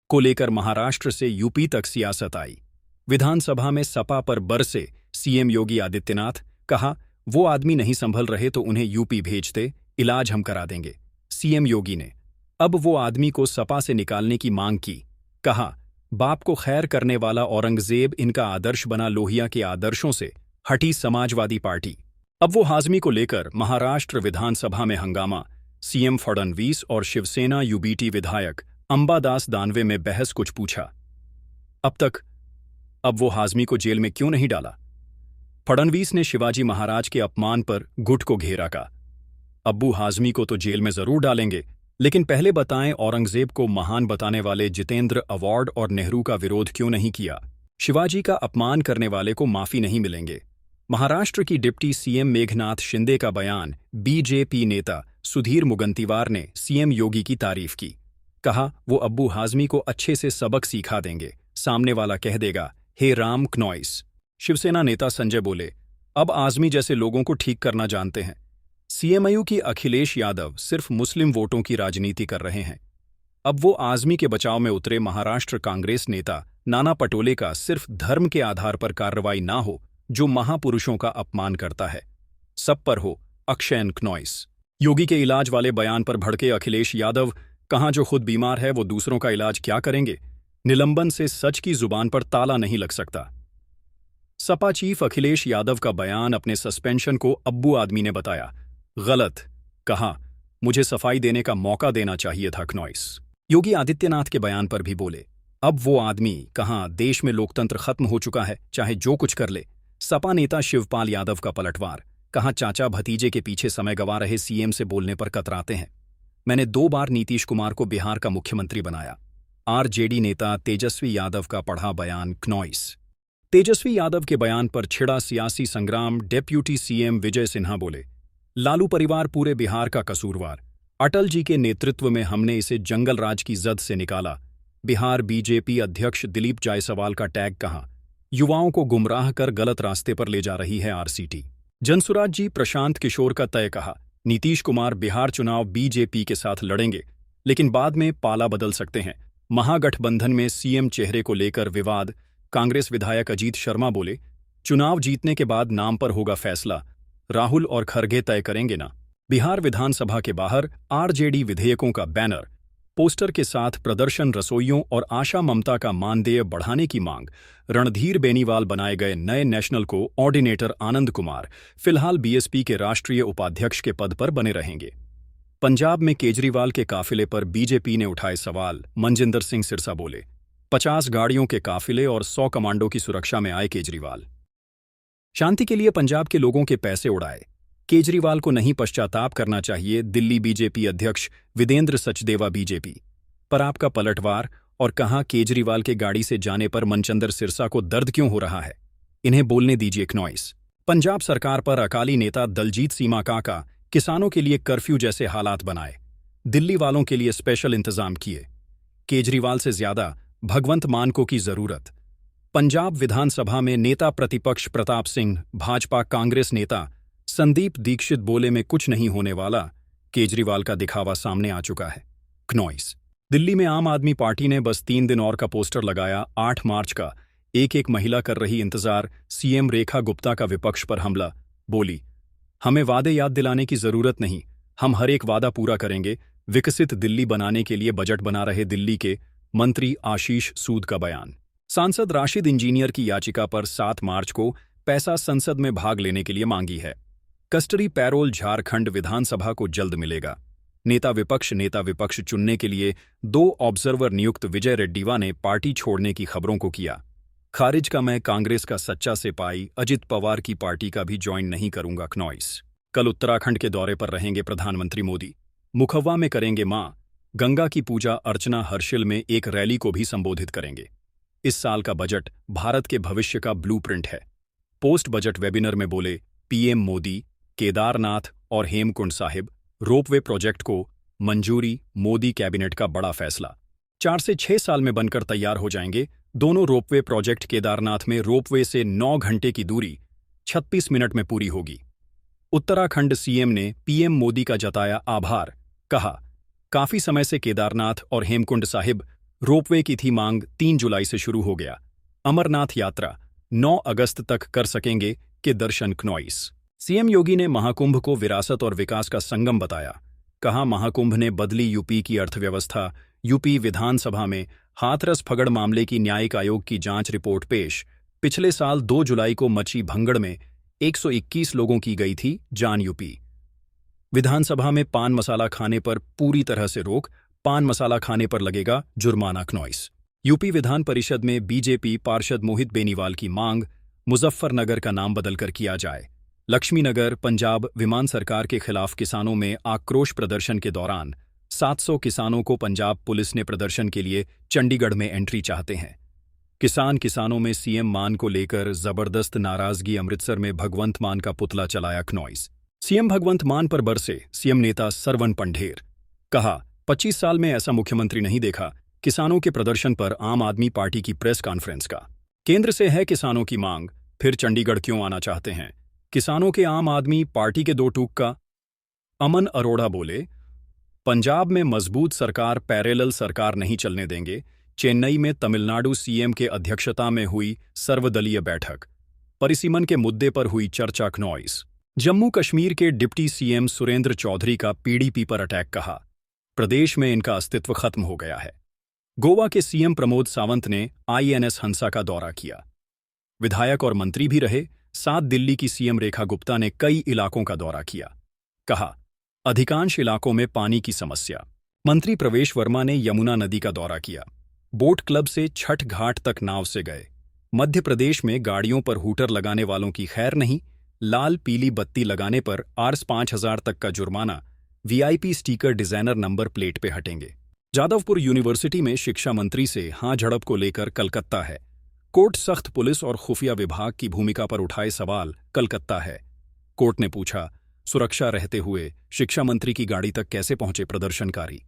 को लेकर महाराष्ट्र से यूपी तक सियासत आई। विधानसभा में सपा पर बरसे सीएम योगी आदित्यनाथ, कहा वो आदमी नहीं संभल रहे तो उन्हें यूपी भेजते, इलाज हम करा देंगे। सीएम योगी ने अब वो आदमी को सपा से निकालने की मांग की। कहा बाप को खैर करने वाला औरंगजेब इनका आदर्श बना, लोहिया के आदर्शों से हटी समाजवादी पार्टी। अब वो हाजमी को लेकर महाराष्ट्र विधानसभा में हंगामा। सीएम फडणवीस और शिवसेना यूबीटी विधायक अंबादास दानवे में बहस, कुछ पूछा अब वो हाजमी को जेल में क्यों नहीं डाला। फडणवीस ने शिवाजी महाराज के अपमान पर गुट को घेरा का अब्बू हाजमी को तो जेल में जरूर डालेंगे, लेकिन पहले बताएं औरंगजेब को महान बताने वाले जितेंद्र अवार्ड और नेहरू का विरोध क्यों नहीं किया। शिवाजी का अपमान करने वाले को माफी नहीं मिलेंगे। महाराष्ट्र की डिप्टी सीएम मेघनाथ शिंदे का बयान। बीजेपी नेता सुधीर मुगंतीवार ने सीएम योगी की तारीफ की। कहा वो अब्बू हाजमी को अच्छे से सबक सिखा देंगे, सामने वाला कह देगा हे राम क्नॉइस। शिवसेना नेता संजय बोले अब आजमी जैसे लोगों को ठीक करना जानते हैं। सीएमआईयू की अखिलेश यादव सिर्फ मुस्लिम वोटों की राजनीति कर रहे हैं। अब वो आजमी के बचाव में उतरे। महाराष्ट्र कांग्रेस नेता नाना पटोले का सिर्फ धर्म के आधार पर कार्रवाई ना हो, जो महापुरुषों का अपमान करता है, सब पर हो अक्षयन क्नॉइस। योगी के इलाज वाले बयान पर भड़के अखिलेश यादव, कहाँ जो खुद बीमार है वो दूसरों का इलाज क्या करेंगे। निलंबन से सच की जुबान पर ताला नहीं लग सकता। सपा चीफ अखिलेश यादव का बयान। अपने सस्पेंशन को अब्बू आदमी ने बताया गलत। कहा मुझे सफाई देने का मौका देना चाहिए था क्नॉइस। योगी आदित्यनाथ के बयान पर भी बोले अब वो आदमी, कहाँ देश में लोकतंत्र खत्म हो चुका है, चाहे जो कुछ कर ले। सपा नेता शिवपाल यादव का पलटवार। कहाँ चाचा भतीजे के पीछे समय गंवा रहे सीएम से बोलने पर कतराते हैं। मैंने 2 बार नीतीश कुमार को बिहार का मुख्यमंत्री बनाया। आरजेडी नेता तेजस्वी यादव का पढ़ा बयान। क्नॉइस। तेजस्वी यादव के बयान पर छिड़ा सियासी संग्राम। डेप्यूटी सीएम विजय सिन्हा बोले लालू परिवार पूरे बिहार का कसूरवार। अटल जी के नेतृत्व में हमने इसे जंगल राज की जद से निकाला। बिहार बीजेपी अध्यक्ष दिलीप जायसवाल का टैग। कहा युवाओं को गुमराह कर गलत रास्ते पर ले जा रही है आरसीटी। जनसुराज जी प्रशांत किशोर का तय। कहा नीतीश कुमार बिहार चुनाव बीजेपी के साथ लड़ेंगे, लेकिन बाद में पाला बदल सकते हैं। महागठबंधन में सीएम चेहरे को लेकर विवाद। कांग्रेस विधायक अजीत शर्मा बोले चुनाव जीतने के बाद नाम पर होगा फैसला, राहुल और खरगे तय करेंगे ना। बिहार विधानसभा के बाहर आरजेडी विधेयकों का बैनर, पोस्टर के साथ प्रदर्शन। रसोइयों और आशा ममता का मानदेय बढ़ाने की मांग। रणधीर बेनीवाल बनाए गए नए नेशनल कोऑर्डिनेटर। आनंद कुमार फिलहाल बीएसपी के राष्ट्रीय उपाध्यक्ष के पद पर बने रहेंगे। पंजाब में केजरीवाल के काफिले पर बीजेपी ने उठाए सवाल। मनजिंदर सिंह सिरसा बोले 50 गाड़ियों के काफिले और 100 कमांडो की सुरक्षा में आए केजरीवाल। शांति के लिए पंजाब के लोगों के पैसे उड़ाए। केजरीवाल को नहीं पश्चाताप करना चाहिए। दिल्ली बीजेपी अध्यक्ष विदेंद्र सचदेवा बीजेपी पर आपका पलटवार। और कहा केजरीवाल के गाड़ी से जाने पर मनचंदर सिरसा को दर्द क्यों हो रहा है, इन्हें बोलने दीजिए क्नॉइस। पंजाब सरकार पर अकाली नेता दलजीत सीमा काका, किसानों के लिए कर्फ्यू जैसे हालात बनाए, दिल्ली वालों के लिए स्पेशल इंतजाम किए। केजरीवाल से ज्यादा भगवंत मान को की जरूरत। पंजाब विधानसभा में नेता प्रतिपक्ष प्रताप सिंह, भाजपा कांग्रेस नेता संदीप दीक्षित बोले में कुछ नहीं होने वाला, केजरीवाल का दिखावा सामने आ चुका है। क्नॉइस। दिल्ली में आम आदमी पार्टी ने बस 3 दिन और का पोस्टर लगाया। 8 मार्च का एक महिला कर रही इंतजार। सीएम रेखा गुप्ता का विपक्ष पर हमला। बोली हमें वादे याद दिलाने की जरूरत नहीं, हम हर एक वादा पूरा करेंगे। विकसित दिल्ली बनाने के लिए बजट बना रहे दिल्ली के मंत्री आशीष सूद का बयान। सांसद राशिद इंजीनियर की याचिका पर 7 मार्च को पैसा संसद में भाग लेने के लिए मांगी है। कस्टडी पैरोल झारखंड विधानसभा को जल्द मिलेगा। नेता विपक्ष चुनने के लिए 2 ऑब्जर्वर नियुक्त। विजय रेड्डीवा ने पार्टी छोड़ने की खबरों को किया खारिज। का मैं कांग्रेस का सच्चा सिपाही, अजित पवार की पार्टी का भी ज्वाइन नहीं करूंगा। क्नॉइस। कल उत्तराखंड के दौरे पर रहेंगे प्रधानमंत्री मोदी। मुखव्वा में करेंगे मां गंगा की पूजा अर्चना। हर्षिल में एक रैली को भी संबोधित करेंगे। इस साल का बजट भारत के भविष्य का ब्लूप्रिंट है। पोस्ट बजट वेबिनार में बोले पीएम मोदी केदारनाथ और हेमकुंड साहिब रोपवे प्रोजेक्ट को मंजूरी। मोदी कैबिनेट का बड़ा फैसला। 4 से 6 साल में बनकर तैयार हो जाएंगे दोनों रोपवे प्रोजेक्ट। केदारनाथ में रोपवे से 9 घंटे की दूरी 36 मिनट में पूरी होगी। उत्तराखंड सीएम ने पीएम मोदी का जताया आभार। कहा काफी समय से केदारनाथ और हेमकुंड साहिब रोपवे की थी मांग, 3 जुलाई से शुरू हो गया। अमरनाथ यात्रा 9 अगस्त तक कर सकेंगे के दर्शन क्नॉइस। सीएम योगी ने महाकुंभ को विरासत और विकास का संगम बताया। कहा, महाकुंभ ने बदली यूपी की अर्थव्यवस्था। यूपी विधानसभा में हाथरस फगड़ मामले की न्यायिक आयोग की जांच रिपोर्ट पेश। पिछले साल 2 जुलाई को मची भंगड़ में 121 लोगों की गई थी जान। यूपी विधानसभा में पान मसाला खाने पर पूरी तरह से रोक, पान मसाला खाने पर लगेगा जुर्माना क्नॉइस। यूपी विधान परिषद में बीजेपी पार्षद मोहित बेनीवाल की मांग, मुजफ्फरनगर का नाम बदलकर किया जाए। लक्ष्मीनगर पंजाब विमान सरकार के खिलाफ किसानों में आक्रोश प्रदर्शन के दौरान 700 किसानों को पंजाब पुलिस ने प्रदर्शन के लिए चंडीगढ़ में एंट्री चाहते हैं। किसानों में सीएम मान को लेकर जबरदस्त नाराजगी। अमृतसर में भगवंत मान का पुतला चलाया क्नॉइस। सीएम भगवंत मान पर बरसे सीएम नेता सरवन पंढेर। कहा, 25 साल में ऐसा मुख्यमंत्री नहीं देखा। किसानों के प्रदर्शन पर आम आदमी पार्टी की प्रेस कॉन्फ्रेंस का। केंद्र से है किसानों की मांग, फिर चंडीगढ़ क्यों आना चाहते हैं? किसानों के आम आदमी पार्टी के दो टूक का। अमन अरोड़ा बोले, पंजाब में मजबूत सरकार, पैरेलल सरकार नहीं चलने देंगे। चेन्नई में तमिलनाडु सीएम के अध्यक्षता में हुई सर्वदलीय बैठक। परिसीमन के मुद्दे पर हुई चर्चा क्नॉइस। जम्मू कश्मीर के डिप्टी सीएम सुरेंद्र चौधरी का पीडीपी पर अटैक। कहा, प्रदेश में इनका अस्तित्व खत्म हो गया है। गोवा के सीएम प्रमोद सावंत ने आईएनएस हंसा का दौरा किया। विधायक और मंत्री भी रहे। साथ दिल्ली की सीएम रेखा गुप्ता ने कई इलाकों का दौरा किया। कहा, अधिकांश इलाकों में पानी की समस्या। मंत्री प्रवेश वर्मा ने यमुना नदी का दौरा किया। बोट क्लब से छठ घाट तक नाव से गए। मध्य प्रदेश में गाड़ियों पर हूटर लगाने वालों की खैर नहीं। लाल पीली बत्ती लगाने पर आर्स 5,000 तक का जुर्माना। VIP sticker designer number plate पे हटेंगे। जादवपुर यूनिवर्सिटी में शिक्षा मंत्री से हां झड़प को लेकर कलकत्ता है। कोर्ट सख्त पुलिस और खुफिया विभाग की भूमिका पर उठाए सवाल। कलकत्ता है। कोर्ट ने पूछा, सुरक्षा रहते हुए शिक्षा मंत्री की गाड़ी तक कैसे पहुंचे प्रदर्शनकारी?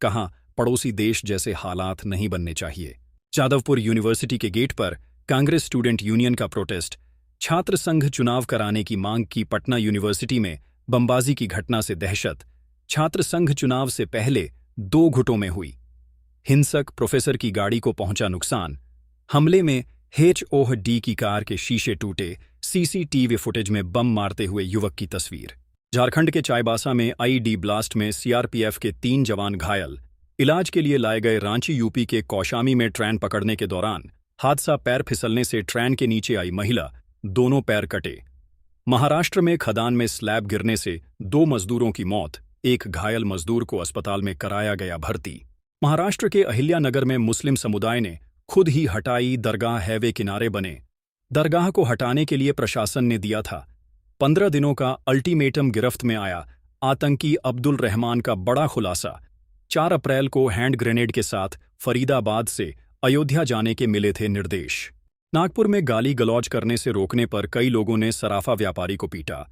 कहा, पड़ोसी देश जैसे हालात नहीं बनने चाहिए। जादवपुर यूनिवर्सिटी के गेट पर कांग्रेस स्टूडेंट यूनियन का प्रोटेस्ट। छात्र संघ चुनाव कराने की मांग की। पटना यूनिवर्सिटी में बमबाजी की घटना से दहशत। छात्र संघ चुनाव से पहले 2 गुटों में हुई हिंसक। प्रोफेसर की गाड़ी को पहुंचा नुकसान। हमले में HOD की कार के शीशे टूटे। सीसीटीवी फुटेज में बम मारते हुए युवक की तस्वीर। झारखंड के चाईबासा में आईईडी ब्लास्ट में सीआरपीएफ के 3 जवान घायल। इलाज के लिए लाए गए रांची। यूपी के कौशामी में ट्रेन पकड़ने के दौरान हादसा, पैर फिसलने से ट्रेन के नीचे आई महिला, दोनों पैर कटे। महाराष्ट्र में खदान में स्लैब गिरने से 2 मजदूरों की मौत, 1 घायल मजदूर को अस्पताल में कराया गया भर्ती। महाराष्ट्र के अहिल्यानगर में मुस्लिम समुदाय ने खुद ही हटाई दरगाह। हाईवे किनारे बने दरगाह को हटाने के लिए प्रशासन ने दिया था 15 दिनों का अल्टीमेटम। गिरफ्त में आया आतंकी अब्दुल रहमान का बड़ा खुलासा। 4 अप्रैल को हैंड ग्रेनेड के साथ फरीदाबाद से अयोध्या जाने के मिले थे निर्देश। नागपुर में गाली गलौज करने से रोकने पर कई लोगों ने सराफा व्यापारी को पीटा।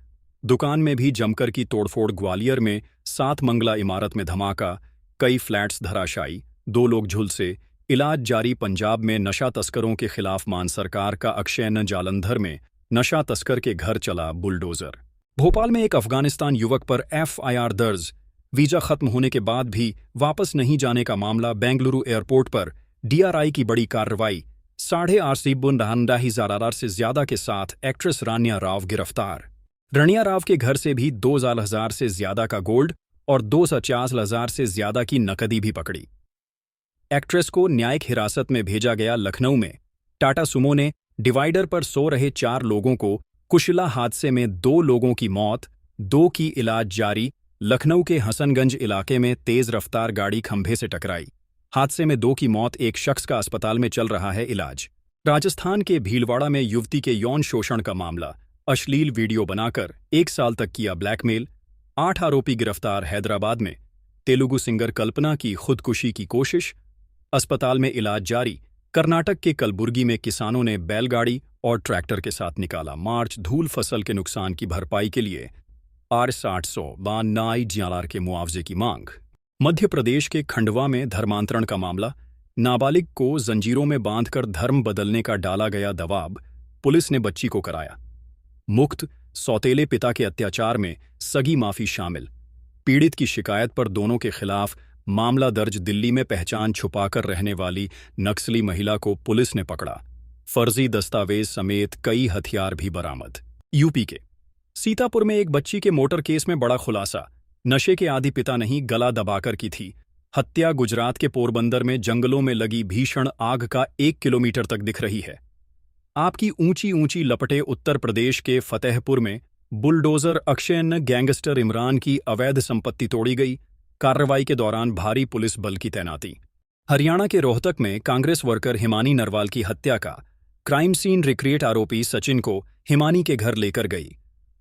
दुकान में भी जमकर की तोड़फोड़। ग्वालियर में 7 मंगला इमारत में धमाका, कई फ्लैट्स धराशायी, 2 लोग झुलसे। इलाज जारी। पंजाब में नशा तस्करों के खिलाफ मान सरकार का एक्शन। जालंधर में नशा तस्कर के घर चला बुलडोजर। भोपाल में एक अफगानिस्तान युवक पर एफआईआर दर्ज। वीजा खत्म होने के बाद भी वापस नहीं जाने का मामला। बेंगलुरु एयरपोर्ट पर डीआरआई की बड़ी कार्रवाई। 8,500 से ज्यादा के साथ एक्ट्रेस रानिया राव गिरफ्तार। रानिया राव के घर से भी 2,000 से ज्यादा का गोल्ड और 250,000 से ज्यादा की नकदी भी पकड़ी। एक्ट्रेस को न्यायिक हिरासत में भेजा गया। लखनऊ में टाटा सुमो ने डिवाइडर पर सो रहे 4 लोगों को कुशला हादसे में 2 लोगों की मौत, 2 की इलाज जारी। लखनऊ के हसनगंज इलाके में तेज रफ्तार गाड़ी खंभे से टकराई। हादसे में 2 की मौत, 1 शख्स का अस्पताल में चल रहा है इलाज। राजस्थान के भीलवाड़ा में युवती के यौन शोषण का मामला। अश्लील वीडियो बनाकर 1 साल तक किया ब्लैकमेल। 8 आरोपी गिरफ्तार। हैदराबाद में तेलुगु सिंगर कल्पना की खुदकुशी की कोशिश, अस्पताल में इलाज जारी। कर्नाटक के कलबुर्गी में किसानों ने बैलगाड़ी और ट्रैक्टर के साथ निकाला मार्च। धूल फसल के नुकसान की भरपाई के लिए $800 के मुआवजे की मांग। मध्य प्रदेश के खंडवा में धर्मांतरण का मामला। नाबालिग को जंजीरों में बांधकर धर्म बदलने का डाला गया दबाव। पुलिस ने बच्ची को कराया मुक्त। सौतेले पिता के अत्याचार में सगी माफी शामिल। पीड़ित की शिकायत पर दोनों के खिलाफ मामला दर्ज दिल्ली में पहचान छुपाकर रहने वाली नक्सली महिला को पुलिस ने पकड़ा। फर्जी दस्तावेज समेत कई हथियार भी बरामद। यूपी के सीतापुर में एक बच्ची के मोटर केस में बड़ा खुलासा। नशे के आदि पिता नहीं, गला दबाकर की थी हत्या। गुजरात के पोरबंदर में जंगलों में लगी भीषण आग का 1 किलोमीटर तक दिख रही है। आपकी ऊंची ऊंची लपटें उत्तर प्रदेश के फतेहपुर में बुलडोजर अक्षयन गैंगस्टर इमरान की अवैध संपत्ति तोड़ी गई। कार्रवाई के दौरान भारी पुलिस बल की तैनाती। हरियाणा के रोहतक में कांग्रेस वर्कर हिमानी नरवाल की हत्या का क्राइम सीन रिक्रिएट आरोपी सचिन को हिमानी के घर लेकर गई।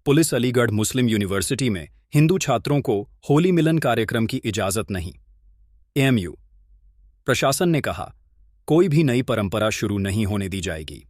पुलिस अलीगढ़ मुस्लिम यूनिवर्सिटी में हिंदू छात्रों को होली मिलन कार्यक्रम की इजाजत नहीं। एएमयू प्रशासन ने कहा, कोई भी नई परंपरा शुरू नहीं होने दी जाएगी।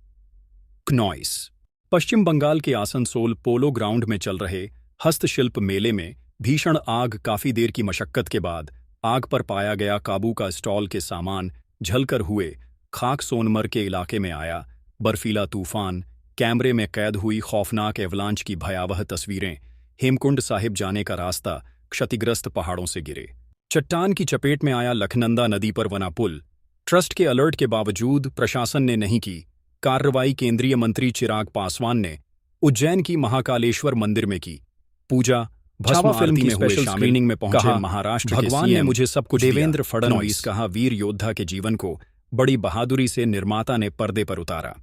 क्नॉइस पश्चिम बंगाल के आसनसोल पोलो ग्राउंड में चल रहे हस्तशिल्प मेले में भीषण आग। काफी देर की मशक्कत के बाद आग पर पाया गया काबू का स्टॉल के सामान झलकर हुए खाक। सोनमर्ग के इलाके में आया बर्फीला तूफान। कैमरे में कैद हुई खौफनाक एवलांच की भयावह तस्वीरें। हेमकुंड साहिब जाने का रास्ता क्षतिग्रस्त पहाड़ों से गिरे। चट्टान की चपेट में आया लखनंदा नदी पर बना पुल। ट्रस्ट के अलर्ट के बावजूद प्रशासन ने नहीं की कार्रवाई। केंद्रीय मंत्री चिराग पासवान ने उज्जैन की महाकालेश्वर मंदिर में की पूजा। भस्म आरती में हुए स्क्रीनिंग में पहुंचे महाराष्ट्र के भगवान ने मुझे सब कुछ। देवेंद्र फडणवीस कहा, वीर योद्धा के जीवन को बड़ी बहादुरी से निर्माता ने पर्दे पर उतारा।